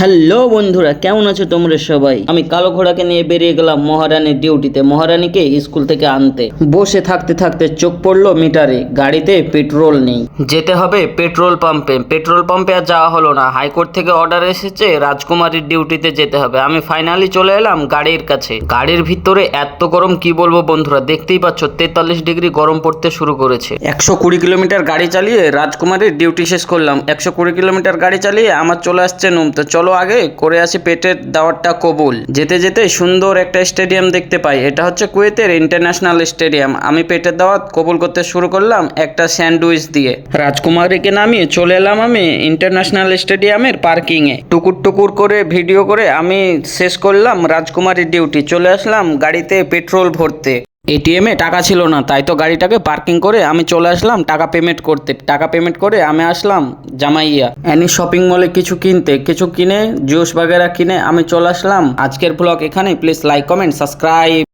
Hello বন্ধুরা, কেমন আছো তোমরা সবাই? আমি কালো ঘোড়াকে নিয়ে বেরিয়ে গেলাম মহারানীর ডিউটিতে, মহারানীকে স্কুল থেকে আনতে। বসে থাকতে থাকতে চোখ পড়লো মিটারে, গাড়িতে পেট্রোল নেই। যেতে হবে পেট্রোল পাম্পে। পেট্রোল পাম্পে আর যাওয়া হলো না, হাইকোর্ট থেকে অর্ডার এসেছে রাজকুমারীর ডিউটিতে যেতে হবে। আমি ফাইনালি চলে এলাম গাড়ির কাছে। গাড়ির ভিতরে এত গরম কি বলবো বন্ধুরা, দেখতেই পাচ্ছ 43 ডিগ্রি গরম পড়তে শুরু করেছে। 120 কিলোমিটার গাড়ি চালিয়ে রাজকুমারীর ডিউটি শেষ করলাম। 120 কিলোমিটার গাড়ি চালিয়ে আমার চলে আসছে নুম। তো চলো আগে করে আসি পেটের দাওয়াতটা কবুল। যেতে যেতে সুন্দর একটা স্টেডিয়াম দেখতে পাই, এটা হচ্ছে কুয়েতের ইন্টারন্যাশনাল স্টেডিয়াম। আমি পেটের দাওয়াত কবুল করতে শুরু করলাম একটা স্যান্ডউইচ দিয়ে। রাজকুমারীকে নামিয়ে চলে এলাম আমি ইন্টারন্যাশনাল স্টেডিয়ামের পার্কিং এ। টুকুর টুকুর করে ভিডিও করে আমি শেষ করলাম রাজকুমারীর ডিউটি। চলে আসলাম গাড়িতে পেট্রোল ভরতে। এটিএমে টাকা ছিল না, তাই তো গাড়িটাকে পার্কিং করে আমি চলে আসলাম টাকা পেমেন্ট করতে। টাকা পেমেন্ট করে আমি আসলাম জামাইয়া অ্যানি শপিং মলে কিছু কিনতে। কিছু কিনে জুস বাগেরা কিনে আমি চলে আসলাম। আজকের ব্লগ এখানে। Please like, comment, subscribe.